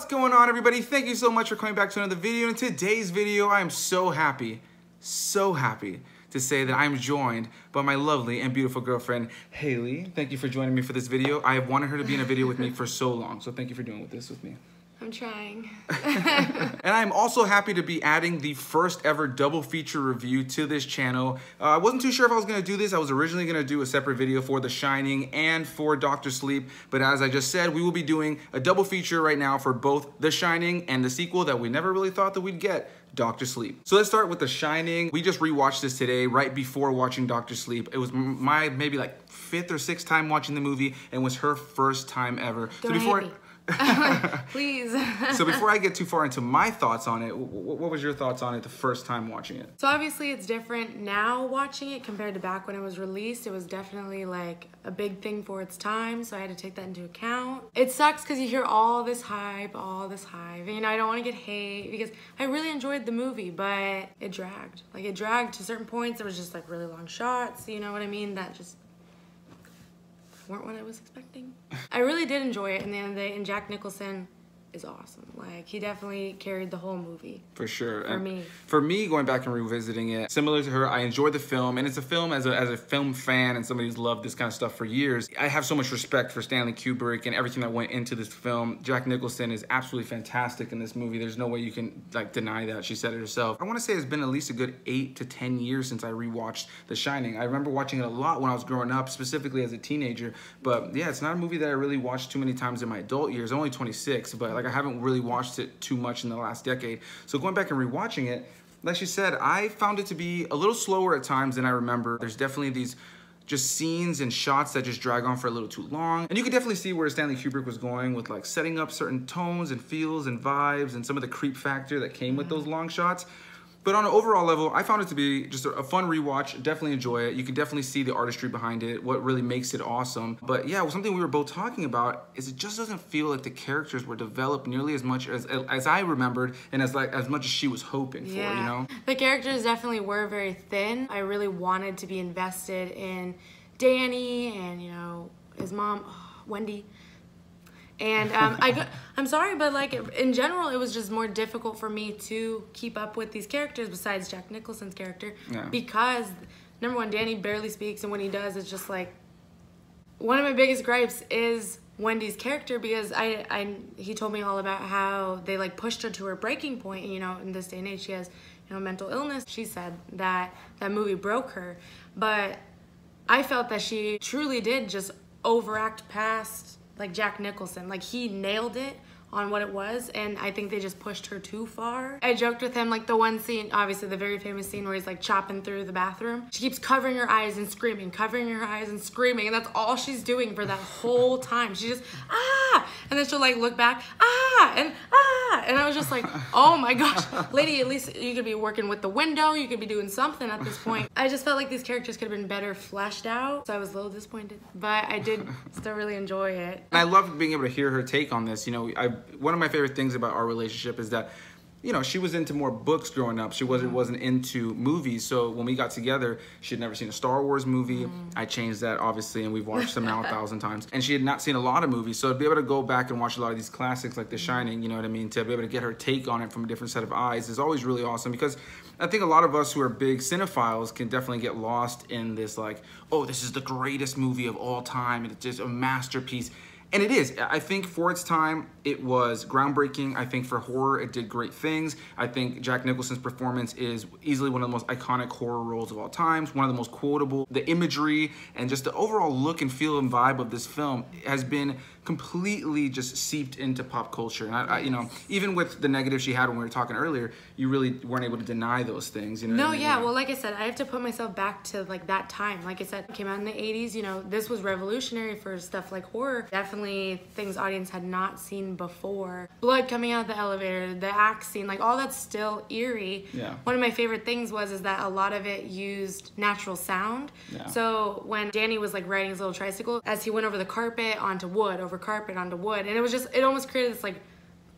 going on, everybody? Thank you so much for coming back to another video. In today's video, I am so happy to say that I'm joined by my lovely and beautiful girlfriend, Hailey. Thank you for joining me for this video. I have wanted her to be in a video with me for so long, so thank you for doing this with me. I'm trying. And I'm also happy to be adding the first ever double feature review to this channel. I wasn't too sure if I was going to do this. I was originally going to do a separate video for The Shining and for Dr. Sleep. But as I just said, we will be doing a double feature right now for both The Shining and the sequel that we never really thought that we'd get, Dr. Sleep. So let's start with The Shining. We just rewatched this today right before watching Dr. Sleep. It was my maybe like 5th or 6th time watching the movie and was her first time ever. Don't hate me. Please. So before I get too far into my thoughts on it, what was your thoughts on it the first time watching it? So obviously it's different now watching it compared to back when it was released. It was definitely like a big thing for its time, so I had to take that into account. It sucks because you hear all this hype. You know, I don't want to get hate because I really enjoyed the movie, but it dragged. Like it dragged to certain points. There was just like really long shots, you know what I mean? That just weren't what I was expecting. I really did enjoy it in the end of the day, and Jack Nicholson is awesome. Like, he definitely carried the whole movie. For sure. For me, going back and revisiting it, similar to her, I enjoyed the film, and it's a film as a film fan and somebody who's loved this kind of stuff for years. I have so much respect for Stanley Kubrick and everything that went into this film. Jack Nicholson is absolutely fantastic in this movie. There's no way you can like deny that. She said it herself. I want to say it's been at least a good 8 to 10 years since I rewatched The Shining. I remember watching it a lot when I was growing up, specifically as a teenager. But yeah, it's not a movie that I really watched too many times in my adult years. I'm only 26, but like I haven't really watched it too much in the last decade. So going back and rewatching it, like she said, I found it to be a little slower at times than I remember. There's definitely these just scenes and shots that just drag on for a little too long. And you could definitely see where Stanley Kubrick was going with like setting up certain tones and feels and vibes and some of the creep factor that came with those long shots. But on an overall level, I found it to be just a fun rewatch. Definitely enjoy it. You can definitely see the artistry behind it, what really makes it awesome. But yeah, something we were both talking about is it just doesn't feel like the characters were developed nearly as much as I remembered and as much as she was hoping for, you know? The characters definitely were very thin. I really wanted to be invested in Danny and, you know, his mom, Wendy. And I'm sorry, but like in general, it was just more difficult for me to keep up with these characters besides Jack Nicholson's character. Yeah. Because number one, Danny barely speaks, and when he does, it's just like one of my biggest gripes is Wendy's character, because he told me all about how they like pushed her to her breaking point. You know, in this day and age, she has, you know, mental illness. She said that that movie broke her, but I felt that she truly did just overact past like Jack Nicholson. Like he nailed it on what it was, and I think they just pushed her too far. I joked with him, like the one scene, obviously the very famous scene where he's like chopping through the bathroom. She keeps covering her eyes and screaming, covering her eyes and screaming, and that's all she's doing for that whole time. She just, ah! And then she'll like look back, ah! And ah! And I was just like, oh my gosh, lady, at least you could be working with the window, you could be doing something at this point. I just felt like these characters could have been better fleshed out, so I was a little disappointed, but I did still really enjoy it. I loved being able to hear her take on this. You know, one of my favorite things about our relationship is that, you know, she was into more books growing up. She wasn't into movies. So when we got together, she had never seen a Star Wars movie. I changed that, obviously, and we've watched them now 1,000 times. And she had not seen a lot of movies. So to be able to go back and watch a lot of these classics like The Shining, you know what I mean, to be able to get her take on it from a different set of eyes is always really awesome, because I think a lot of us who are big cinephiles can definitely get lost in this like, oh, this is the greatest movie of all time, and it's just a masterpiece. And it is. I think for its time, it was groundbreaking. I think for horror, it did great things. I think Jack Nicholson's performance is easily one of the most iconic horror roles of all times, one of the most quotable. The imagery and just the overall look and feel and vibe of this film has been completely just seeped into pop culture. And I you know, even with the negative she had when we were talking earlier, you really weren't able to deny those things. You know? No, yeah. Well, like I said, I have to put myself back to like that time. Like I said, it came out in the 80s. You know, this was revolutionary for stuff like horror. Definitely things audience had not seen before. Blood coming out of the elevator, the axe scene, like all that's still eerie. Yeah. One of my favorite things is that a lot of it used natural sound. Yeah. So when Danny was like riding his little tricycle, as he went over the carpet onto wood, over carpet onto wood, and it was just, it almost created this like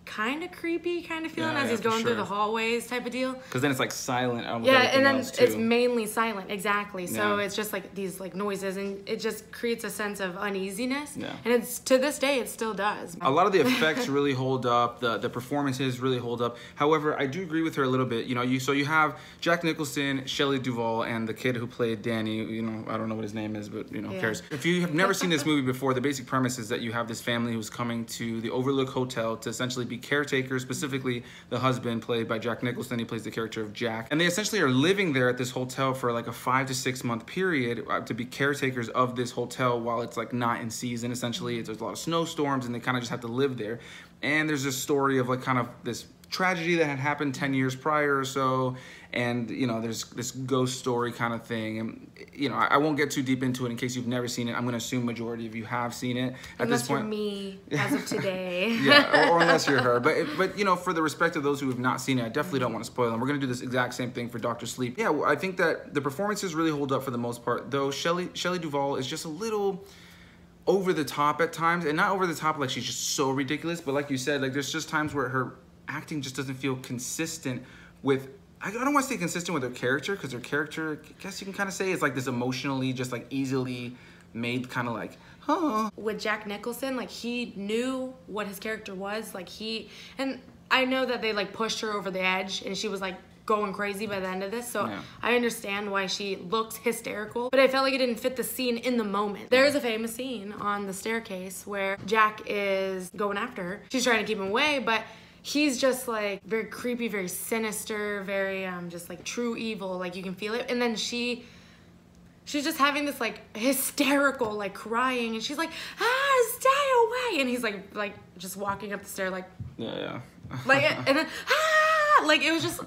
kind of creepy kind of feeling Yeah, as he's for going through sure. the hallways type of deal. Because then it's like silent. Yeah, and then it's mainly silent, exactly. So Yeah. it's just like these like noises, and it just creates a sense of uneasiness. Yeah. And it's to this day, it still does. A lot of the effects really hold up. The performances really hold up. However, I do agree with her a little bit. You know, you have Jack Nicholson, Shelley Duvall, and the kid who played Danny. You know, I don't know what his name is, but you know, who cares? If you have never seen this movie before, the basic premise is that you have this family who's coming to the Overlook Hotel to essentially be caretakers. Specifically, the husband, played by Jack Nicholson, he plays the character of Jack, and they essentially are living there at this hotel for like a 5 to 6 month period to be caretakers of this hotel while it's like not in season. Essentially, there's a lot of snowstorms, and they kind of just have to live there. And there's this story of like kind of this tragedy that had happened 10 years prior or so, and you know, there's this ghost story kind of thing. And you know, I won't get too deep into it in case you've never seen it. I'm going to assume majority of you have seen it at this point. Unless you're me, as of today. Yeah, or unless you're her. But you know, for the respect of those who have not seen it, I definitely don't want to spoil them. We're going to do this exact same thing for Dr. Sleep. Yeah, I think that the performances really hold up for the most part, though Shelley Duvall is just a little over the top at times, and not over the top like she's just so ridiculous, but like you said, like there's just times where her acting just doesn't feel consistent with, I don't want to say consistent with her character, because her character, I guess you can kind of say, is like this emotionally just like easily made kind of like, huh. With Jack Nicholson, like he knew what his character was, like and I know that they like pushed her over the edge and she was like going crazy by the end of this, so yeah. I understand why she looks hysterical, but I felt like it didn't fit the scene in the moment. There's a famous scene on the staircase where Jack is going after her. She's trying to keep him away, but he's just like very creepy, very sinister, very just like true evil, like you can feel it. And then she's just having this like hysterical like crying, and she's like, stay away, and he's like just walking up the stair like yeah like, and then like it just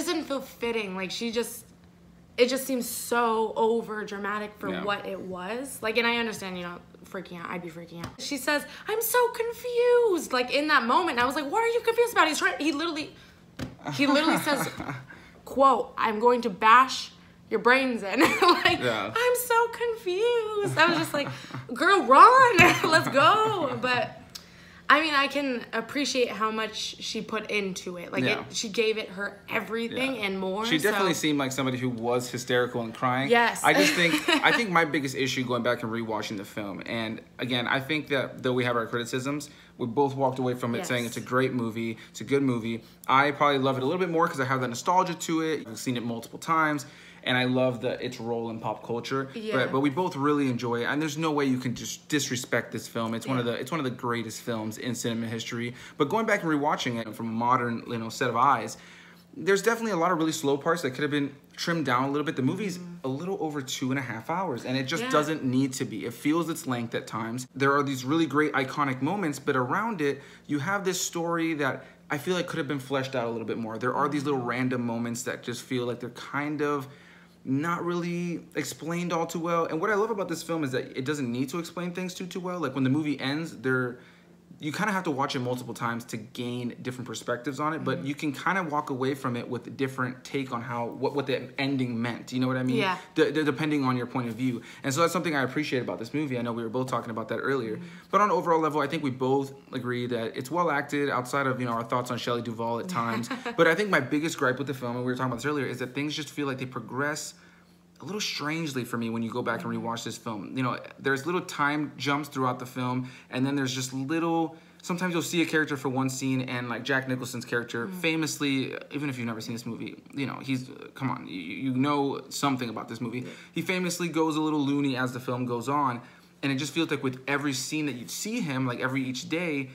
didn't feel fitting. Like it just seems so over dramatic for what it was. Like, and I understand, you know, freaking out. I'd be freaking out. She says, "I'm so confused." Like in that moment, I was like, "What are you confused about?" He literally says, "Quote, I'm going to bash your brains in." Like, yeah. I'm so confused. I was just like, "Girl, run, let's go." But I mean, I can appreciate how much she put into it. Like, she gave it her everything and more. She definitely seemed like somebody who was hysterical and crying. Yes. I think my biggest issue going back and rewatching the film, and again, I think that though we have our criticisms, we both walked away from it saying it's a great movie, it's a good movie. I probably love it a little bit more because I have that nostalgia to it. I've seen it multiple times. And I love its role in pop culture, but we both really enjoy it, and there's no way you can just disrespect this film. It's one of the greatest films in cinema history. But going back and rewatching it from a modern set of eyes, there's definitely a lot of really slow parts that could have been trimmed down a little bit. The movie's a little over 2.5 hours, and it just doesn't need to be. It feels its length at times. There are these really great iconic moments, but around it, you have this story that I feel like could have been fleshed out a little bit more. There are these little random moments that just feel like they're kind of not really explained all too well. And what I love about this film is that it doesn't need to explain things too well. Like when the movie ends, you kind of have to watch it multiple times to gain different perspectives on it, but you can kind of walk away from it with a different take on what the ending meant. You know what I mean? Yeah. Depending on your point of view. And so that's something I appreciate about this movie. I know we were both talking about that earlier. But on an overall level, I think we both agree that it's well acted outside of, our thoughts on Shelley Duvall at times. But I think my biggest gripe with the film, and we were talking about this earlier, is that things just feel like they progress a little strangely for me when you go back and rewatch this film. There's little time jumps throughout the film, and then there's just sometimes you'll see a character for one scene, and like Jack Nicholson's character, famously, even if you've never seen this movie, come on, you know something about this movie. He famously goes a little loony as the film goes on, and it just feels like with every scene that you see him, like each day,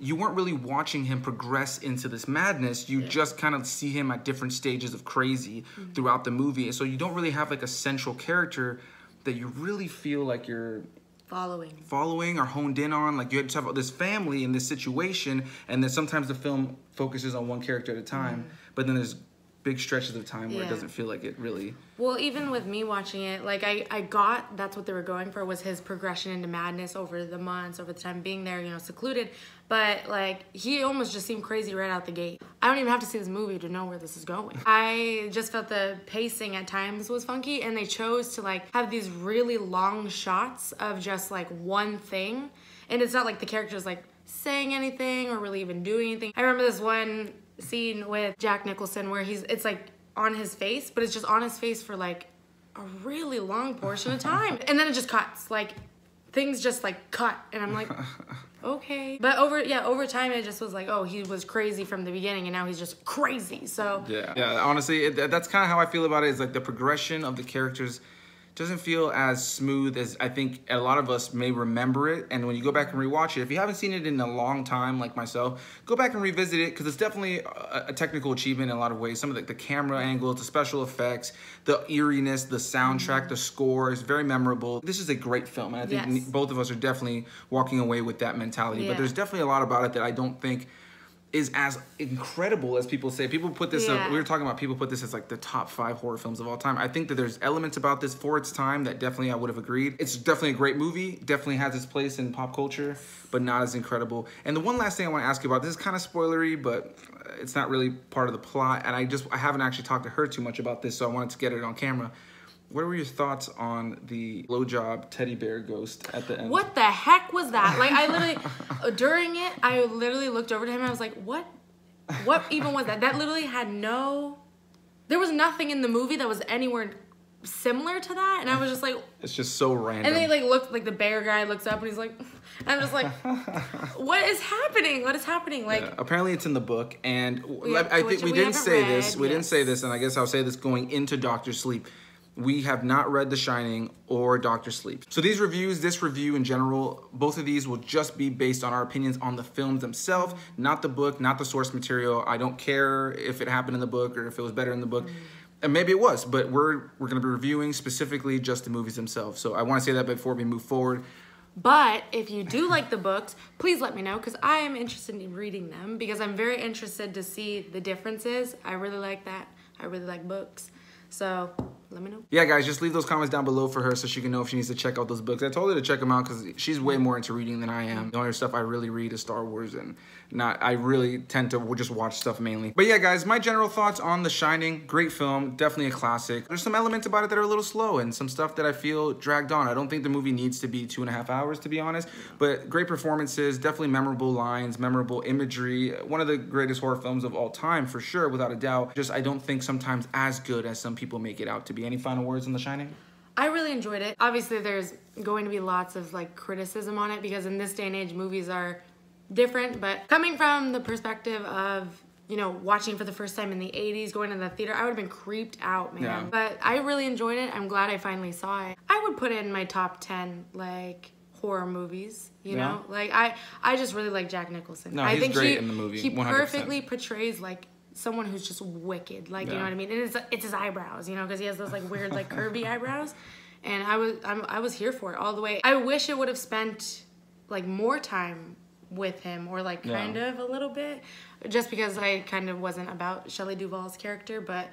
you weren't really watching him progress into this madness. You just kind of see him at different stages of crazy throughout the movie. So you don't really have like a central character that you really feel like you're following or honed in on. Like you just have this family in this situation, and then sometimes the film focuses on one character at a time, but then there's big stretches of time where it doesn't feel like it really... Well, even with me watching it, like I got that's what they were going for, was his progression into madness over the months, over the time being there, secluded. But like he almost just seemed crazy right out the gate. I don't even have to see this movie to know where this is going. I just felt the pacing at times was funky, and they chose to like have these really long shots of just like one thing. And it's not like the character's like saying anything or really even doing anything. I remember this one scene with Jack Nicholson where it's like on his face, but it's just on his face for like a really long portion of time. And then it just cuts, like things just like cut, and I'm like, okay. But over time it just was like, oh, he was crazy from the beginning and now he's just crazy. So yeah, honestly, that's kind of how I feel about it. Is like the progression of the characters doesn't feel as smooth as I think a lot of us may remember it. And when you go back and rewatch it, if you haven't seen it in a long time like myself, go back and revisit it, because it's definitely a technical achievement in a lot of ways. Some of the camera angles, the special effects, the eeriness, the soundtrack, the score is very memorable. This is a great film, and I think both of us are definitely walking away with that mentality. But there's definitely a lot about it that I don't think is as incredible as people say. People put this up, we were talking about, people put this as like the top 5 horror films of all time. I think that there's elements about this for its time that definitely I would have agreed. It's definitely a great movie, definitely has its place in pop culture, but not as incredible. And the one last thing I want to ask you about, this is kind of spoilery, but it's not really part of the plot, and I haven't actually talked to her too much about this, so I wanted to get it on camera. What were your thoughts on the blowjob teddy bear ghost at the end? What the heck was that? Like, I literally, during it, I literally looked over to him and I was like, what even was that? That literally had there was nothing in the movie that was anywhere similar to that. And I was just like, it's just so random. And they the bear guy looks up and he's like, and I'm just like, what is happening? What is happening? Like, apparently it's in the book, and I think we didn't say this. We didn't say this, and I guess I'll say this going into Dr. Sleep. We have not read The Shining or Dr. Sleep. So these reviews, this review in general, both of these will just be based on our opinions on the films themselves, not the book, not the source material. I don't care if it happened in the book or if it was better in the book. And maybe it was, but we're going to be reviewing specifically just the movies themselves. So I want to say that before we move forward. But if you do like the books, please let me know, because I am interested in reading them, because I'm very interested to see the differences. I really like that. I really like books. So let me know. Yeah, guys, just leave those comments down below for her so she can know if she needs to check out those books. I told her to check them out because she's way more into reading than I am. The only stuff I really read is Star Wars, and I really tend to just watch stuff mainly. But yeah, guys, my general thoughts on The Shining. Great film, definitely a classic. There's some elements about it that are a little slow and some stuff that I feel dragged on. I don't think the movie needs to be 2.5 hours, to be honest, but great performances, definitely memorable lines, memorable imagery. One of the greatest horror films of all time, for sure, without a doubt. Just I don't think sometimes as good as some people make it out to be. Any final words on The Shining? I really enjoyed it. Obviously, there's going to be lots of like criticism on it, because in this day and age, movies are different. But coming from the perspective of, you know, watching for the first time in the 80s, going to the theater, I would have been creeped out, man. Yeah. But I really enjoyed it. I'm glad I finally saw it. I would put it in my top 10, like, horror movies, you know? Like, I just really like Jack Nicholson. No, I he's think great in the movie, he 100%. Perfectly portrays, like, someone who's just wicked, like, you know what I mean? And it's his eyebrows, you know, because he has those like weird like curvy eyebrows, and I was here for it all the way. I wish it would have spent like more time with him, or like kind of a little bit, just because I kind of wasn't about Shelley Duvall's character, but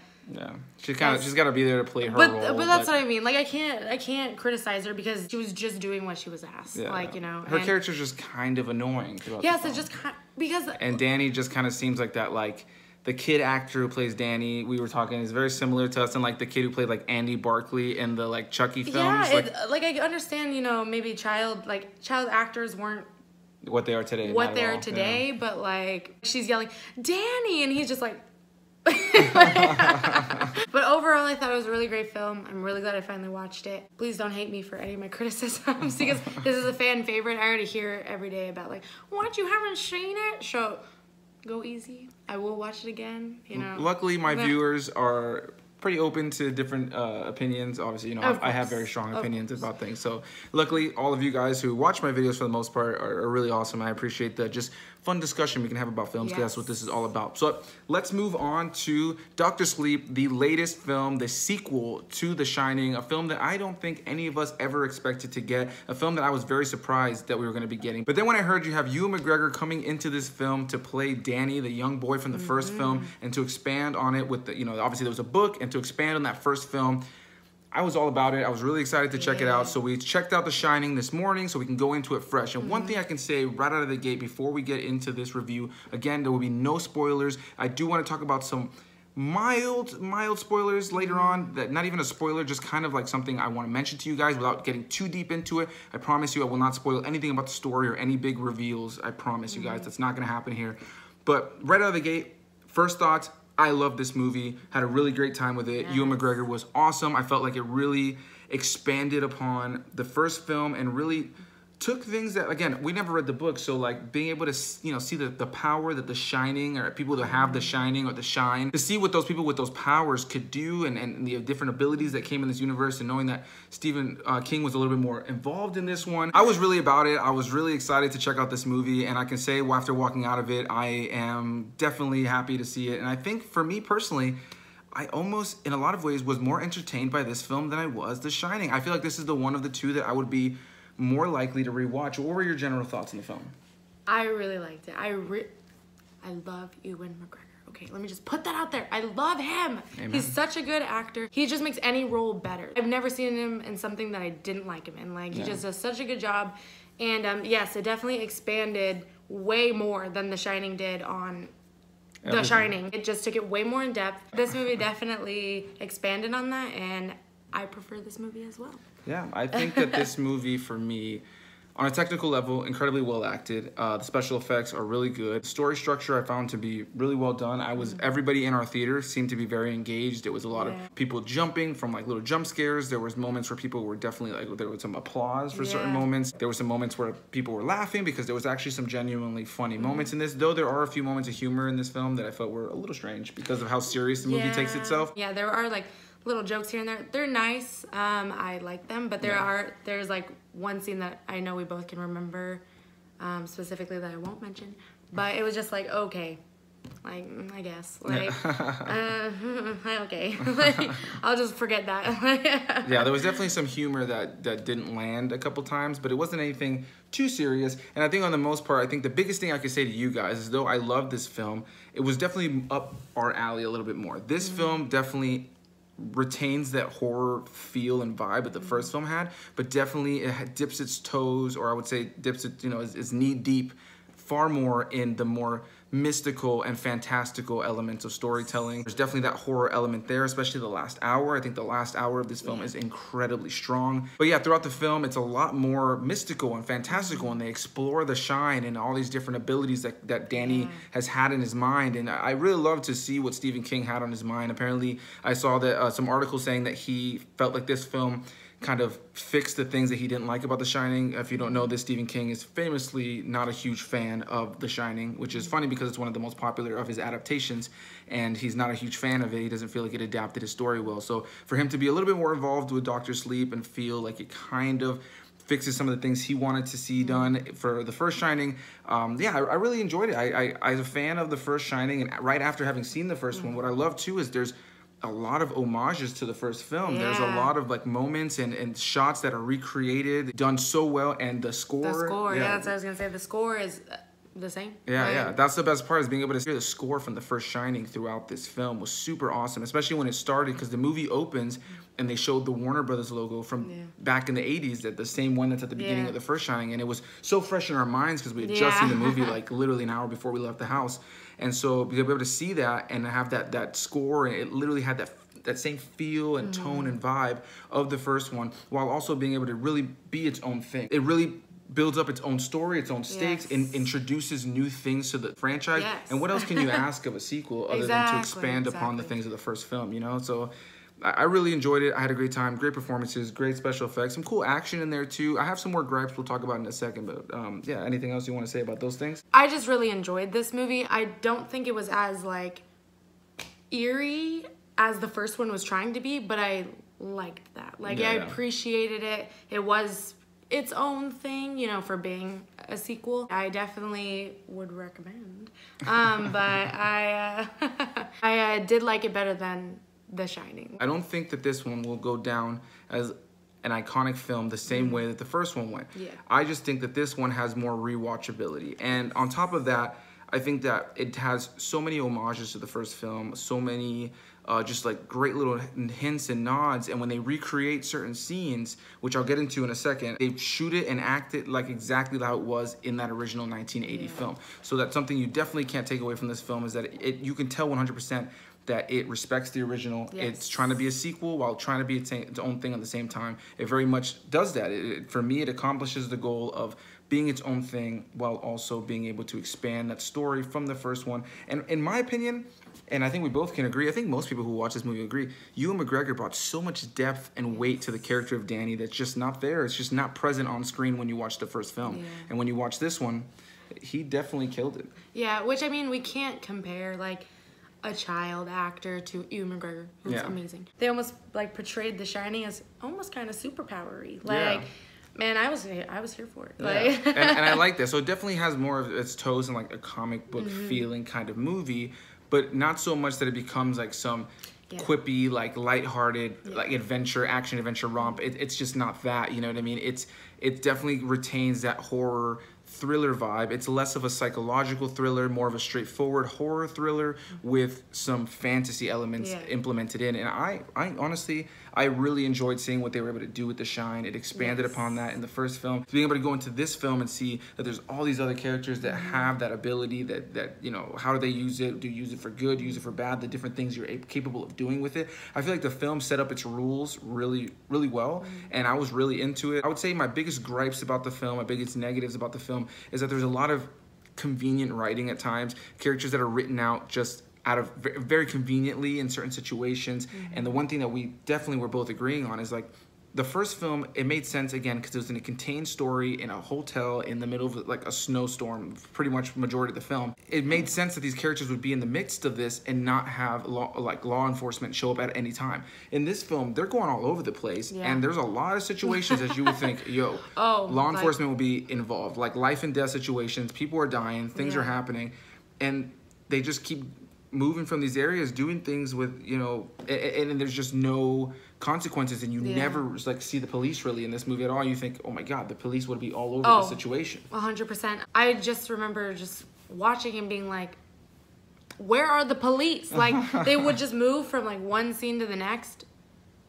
she's got to be there to play her role. But that's what I mean. Like I can't criticize her because she was just doing what she was asked. Yeah. Like, you know, her character's just kind of annoying throughout the film. It's just because Danny just kind of seems like that, like. The kid actor who plays Danny, we were talking, is very similar to us, and like the kid who played like Andy Barkley in the like Chucky films. Yeah, like I understand, you know, maybe child actors weren't what they are today. But like she's yelling Danny, and he's just like. But overall, I thought it was a really great film. I'm really glad I finally watched it. Please don't hate me for any of my criticisms, because this is a fan favorite. I already hear every day about like, what, you haven't seen it? So go easy. I will watch it again, you know. Luckily, my viewers are pretty open to different opinions. Obviously, you know, I have very strong opinions about things. So luckily, all of you guys who watch my videos for the most part are really awesome. I appreciate the just fun discussion we can have about films, because that's what this is all about. So let's move on to Dr. Sleep, the latest film, the sequel to The Shining, a film that I don't think any of us ever expected to get, a film that I was very surprised that we were going to be getting. But then when I heard you have Ewan McGregor coming into this film to play Danny, the young boy from the first film, and to expand on it with the, you know, obviously there was a book, and to expand on that first film, I was all about it. I was really excited to check it out. So we checked out The Shining this morning so we can go into it fresh. And one thing I can say right out of the gate before we get into this review, again, there will be no spoilers. I do want to talk about some mild spoilers later on, that not even a spoiler, just kind of like something I want to mention to you guys without getting too deep into it. I promise you I will not spoil anything about the story or any big reveals. I promise you guys that's not going to happen here. But right out of the gate, first thoughts, I love this movie. Had a really great time with it. Ewan McGregor was awesome. I felt like it really expanded upon the first film and really took things that, again, we never read the book, so like being able to, you know, see the power that the Shining, or people that have the Shining or the Shine, to see what those people with those powers could do, and the different abilities that came in this universe, and knowing that Stephen King was a little bit more involved in this one. I was really about it. I was really excited to check out this movie, and I can say, well, after walking out of it, I am definitely happy to see it. And I think for me personally, I almost, in a lot of ways, was more entertained by this film than I was The Shining. I feel like this is the one of the two that I would be more likely to rewatch. What were your general thoughts on the film? I really liked it. I love Ewan McGregor. Okay, let me just put that out there. I love him. Amen. He's such a good actor. He just makes any role better. I've never seen him in something that I didn't like him in. Like, he just does such a good job. And yes, it definitely expanded way more than The Shining did on The Shining. It just took it way more in depth. This movie definitely expanded on that, and I prefer this movie as well. Yeah, I think that this movie, for me, on a technical level, incredibly well acted. The special effects are really good. Story structure I found to be really well done. Everybody in our theater seemed to be very engaged. It was a lot of people jumping from like little jump scares. There was moments where people were definitely like, there was some applause for certain moments. There were some moments where people were laughing because there was actually some genuinely funny moments in this. Though there are a few moments of humor in this film that I felt were a little strange because of how serious the movie takes itself. Yeah, there are like little jokes here and there. They're nice. I like them, but there's like one scene that I know we both can remember specifically that I won't mention, but it was just like, okay, like, I guess, like, okay, like, I'll just forget that. Yeah, there was definitely some humor that didn't land a couple times, but it wasn't anything too serious. And I think on the most part, I think the biggest thing I could say to you guys is, though I love this film, it was definitely up our alley a little bit more. This film definitely retains that horror feel and vibe that the first film had, but definitely it dips its toes, or I would say dips it, you know, is knee deep far more in the more mystical and fantastical elements of storytelling. There's definitely that horror element there, especially the last hour. I think the last hour of this film is incredibly strong. But yeah, throughout the film, it's a lot more mystical and fantastical, and they explore the Shine and all these different abilities that Danny has had in his mind. And I really love to see what Stephen King had on his mind. Apparently, I saw that some articles saying that he felt like this film kind of fixed the things that he didn't like about The Shining. If you don't know this, Stephen King is famously not a huge fan of The Shining, which is funny because it's one of the most popular of his adaptations, and he's not a huge fan of it. He doesn't feel like it adapted his story well. So for him to be a little bit more involved with Dr. Sleep and feel like it kind of fixes some of the things he wanted to see done for the first Shining, yeah, I really enjoyed it. I was a fan of the first Shining, and right after having seen the first one, what I love too is there's a lot of homages to the first film. There's a lot of like moments and shots that are recreated, done so well, and the score. The score, yeah, that's what I was gonna say. The score is the same. Yeah, yeah. That's the best part, is being able to hear the score from the first Shining throughout this film was super awesome, especially when it started, because the movie opens and they showed the Warner Brothers logo from back in the 80s, that the same one that's at the beginning of the first Shining, and it was so fresh in our minds because we had just seen the movie like literally an hour before we left the house. And so to be able to see that and have that score, and it literally had that same feel and tone and vibe of the first one, while also being able to really be its own thing. It really builds up its own story, its own stakes, and introduces new things to the franchise. And what else can you ask of a sequel other than to expand upon the things of the first film, you know? So I really enjoyed it. I had a great time, great performances, great special effects, some cool action in there too. I have some more gripes we'll talk about in a second, but yeah, anything else you want to say about those things? I just really enjoyed this movie. I don't think it was as like eerie as the first one was trying to be, but I liked that. Like, I appreciated it. It was its own thing, you know, for being a sequel. I definitely would recommend. But I did like it better than The Shining. I don't think that this one will go down as an iconic film the same way that the first one went. I just think that this one has more rewatchability. And on top of that, I think that it has so many homages to the first film, so many just like great little hints and nods. And when they recreate certain scenes, which I'll get into in a second, they shoot it and act it like exactly how it was in that original 1980 film. So that's something you definitely can't take away from this film, is that you can tell 100% that it respects the original. It's trying to be a sequel while trying to be its own thing at the same time. It very much does that. For me, it accomplishes the goal of being its own thing while also being able to expand that story from the first one. And in my opinion, and I think we both can agree, I think most people who watch this movie agree, Ewan McGregor brought so much depth and weight to the character of Danny that's just not there. It's just not present on screen when you watch the first film. And when you watch this one, he definitely killed it. Yeah, which, I mean, we can't compare, like, a child actor to Ewan McGregor, who's amazing. They almost, like, portrayed The Shining as almost kind of superpower-y. Like, man, I was here for it. Like, and I like that. So it definitely has more of its toes in, like, a comic book feeling kind of movie, but not so much that it becomes like some quippy, like lighthearted, like action adventure romp. It's just not that, you know what I mean? It definitely retains that horror thriller vibe. It's less of a psychological thriller, more of a straightforward horror thriller with some fantasy elements implemented in. And I honestly, I really enjoyed seeing what they were able to do with The Shine. It expanded upon that in the first film. Being able to go into this film and see that there's all these other characters that have that ability, that you know, how do they use it? Do you use it for good? Do you use it for bad? The different things you're capable of doing with it. I feel like the film set up its rules really, really well, and I was really into it. I would say my biggest gripes about the film, my biggest negatives about the film, is that there's a lot of convenient writing at times, characters that are written out just out of very conveniently in certain situations. And the one thing that we definitely were both agreeing on is, like, the first film, it made sense, again, because it was in a contained story in a hotel in the middle of, like, a snowstorm, pretty much majority of the film. It made sense that these characters would be in the midst of this and not have law enforcement show up at any time. In this film, they're going all over the place, and there's a lot of situations that you would think, yo, law enforcement will be involved, like life and death situations, people are dying, things are happening, and they just keep moving from these areas, doing things with, you know, and there's just no consequences, and you never like see the police really in this movie at all. You think, oh my god, the police would be all over the situation. 100%. I just remember just watching and being like, where are the police? Like, they would just move from like one scene to the next,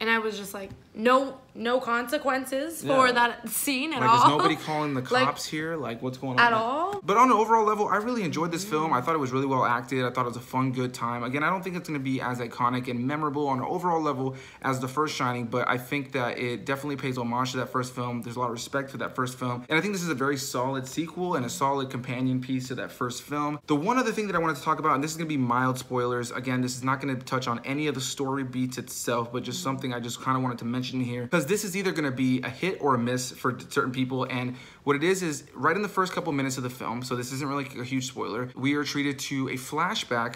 and I was just like, no consequences for that scene at all. Is nobody calling the cops here? Like, what's going on? At all? But on an overall level, I really enjoyed this film. I thought it was really well acted. I thought it was a fun, good time. Again, I don't think it's going to be as iconic and memorable on an overall level as the first Shining, but I think that it definitely pays homage to that first film. There's a lot of respect for that first film. And I think this is a very solid sequel and a solid companion piece to that first film. The one other thing that I wanted to talk about, and this is going to be mild spoilers. Again, this is not going to touch on any of the story beats itself, but just something I just kind of wanted to mention here, because this is either going to be a hit or a miss for certain people. And what it is right in the first couple minutes of the film, so this isn't really a huge spoiler, we are treated to a flashback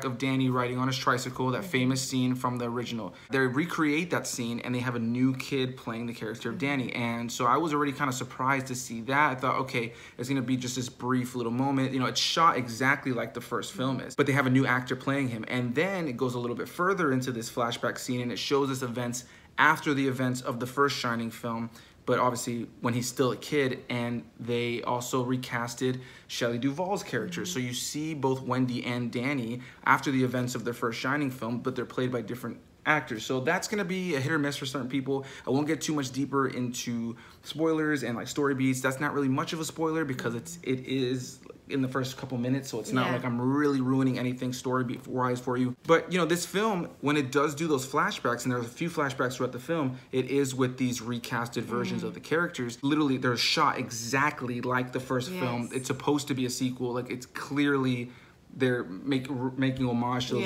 of Danny riding on his tricycle, that famous scene from the original. They recreate that scene, and they have a new kid playing the character of Danny. And so I was already kind of surprised to see that. I thought, okay, it's going to be just this brief little moment. You know, it's shot exactly like the first film is, but they have a new actor playing him. And then it goes a little bit further into this flashback scene, and it shows us events after the events of the first Shining film, but obviously when he's still a kid. And they also recasted Shelley Duvall's character. So you see both Wendy and Danny after the events of their first Shining film, but they're played by different actors. So that's going to be a hit or miss for certain people. I won't get too much deeper into spoilers and like story beats. That's not really much of a spoiler because it is in the first couple minutes, so it's not like I'm really ruining anything story beat wise for you. But you know, this film, when it does do those flashbacks, and there's a few flashbacks throughout the film, it is with these recasted versions of the characters. Literally, they're shot exactly like the first film. It's supposed to be a sequel. Like, it's clearly they're making homage to those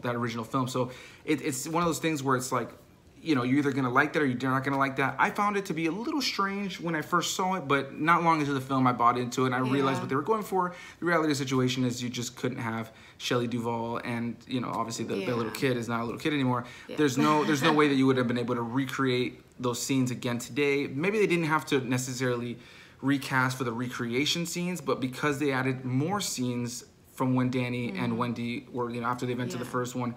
that original film. So it's one of those things where it's like, you know, you're either going to like that or you're not going to like that. I found it to be a little strange when I first saw it, but not long into the film, I bought into it, and I realized what they were going for. The reality of the situation is you just couldn't have Shelley Duvall, and, you know, obviously the little kid is not a little kid anymore. There's no way that you would have been able to recreate those scenes again today. Maybe they didn't have to necessarily recast for the recreation scenes, but because they added more scenes from when Danny and Wendy were, you know, after the events of the first one,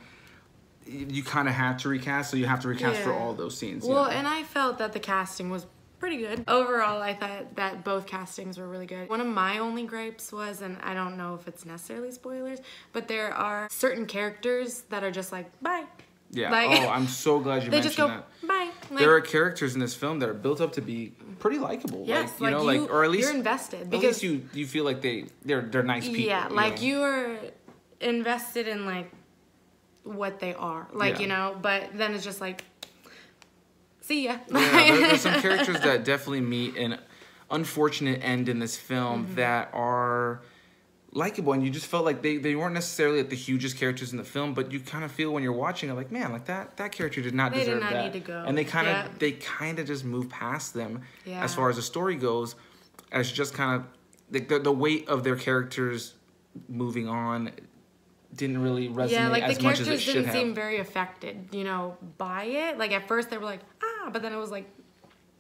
you kind of had to recast, so you have to recast for all those scenes. Well, and I felt that the casting was pretty good. Overall, I thought that both castings were really good. One of my only gripes was, and I don't know if it's necessarily spoilers, but there are certain characters that are just like, bye. Yeah. Like, oh, I'm so glad you mentioned that. Bye. Like, there are characters in this film that are built up to be pretty likable. Yes, like, or at least you're invested. Because at least you feel like they're nice people. Yeah, like you are invested in like what they are. Like, you know, but then it's just like, see ya. Yeah, there's some characters that definitely meet an unfortunate end in this film that are likable, and you just felt like they weren't necessarily like the hugest characters in the film, but you kind of feel when you're watching it like, man, like that character did not deserve that. They did not need to go. And they kind of just move past them as far as the story goes, as just kind of the weight of their characters moving on didn't really resonate as much as it should have. Yeah, like the characters didn't seem very affected, you know, by it. Like at first they were like, but then it was like,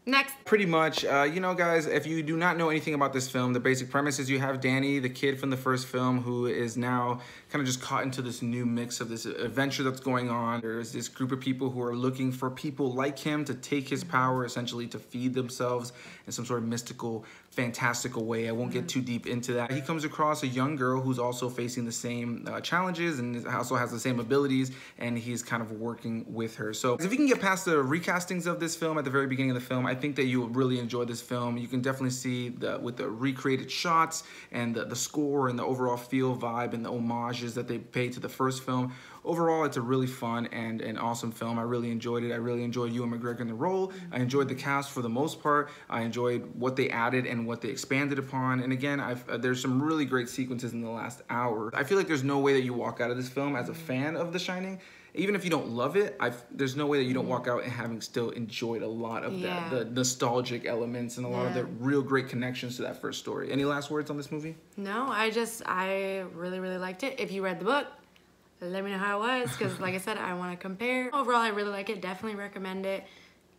next. Pretty much, you know, guys, if you do not know anything about this film, the basic premise is you have Danny, the kid from the first film, who is now kind of just caught into this new mix of this adventure that's going on. There's this group of people who are looking for people like him to take his power, essentially to feed themselves in some sort of mystical, fantastical way. I won't get too deep into that. He comes across a young girl who's also facing the same challenges and also has the same abilities, and he's kind of working with her. So if you can get past the recastings of this film at the very beginning of the film, I think that you will really enjoy this film. You can definitely see with the recreated shots and the score and the overall feel, vibe, and the homages that they paid to the first film. Overall, it's a really fun and an awesome film. I really enjoyed it. I really enjoyed Ewan McGregor in the role. I enjoyed the cast for the most part. I enjoyed what they added and what they expanded upon. And again, there's some really great sequences in the last hour. I feel like there's no way that you walk out of this film as a fan of The Shining. Even if you don't love it, there's no way that you don't walk out and having still enjoyed a lot of that, the nostalgic elements and a lot of the real great connections to that first story. Any last words on this movie? No, I really, really liked it. If you read the book, let me know how it was, because like I said, I want to compare. Overall, I really like it. Definitely recommend it.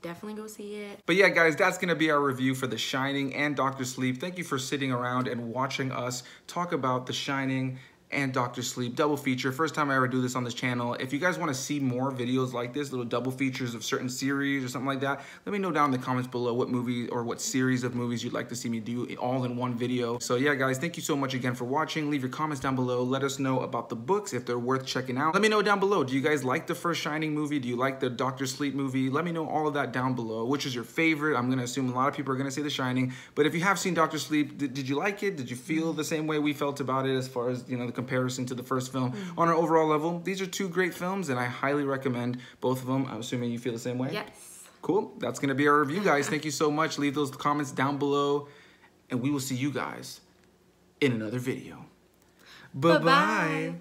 Definitely go see it. But yeah, guys, that's going to be our review for The Shining and Dr. Sleep. Thank you for sitting around and watching us talk about The Shining and Dr. Sleep double feature. First time I ever do this on this channel. If you guys want to see more videos like this, little double features of certain series or something like that, let me know down in the comments below what movie or what series of movies you'd like to see me do all in one video. So yeah, guys, thank you so much again for watching. Leave your comments down below. Let us know about the books if they're worth checking out. Let me know down below. Do you guys like the first Shining movie? Do you like the Dr. Sleep movie? Let me know all of that down below. Which is your favorite? I'm going to assume a lot of people are going to say The Shining. But if you have seen Dr. Sleep, did you like it? Did you feel the same way we felt about it as far as, you know, the comparison to the first film? On an overall level, these are two great films, and I highly recommend both of them. I'm assuming you feel the same way? Yes. Cool. That's going to be our review, guys. Thank you so much. Leave those comments down below, and we will see you guys in another video. Bye-bye.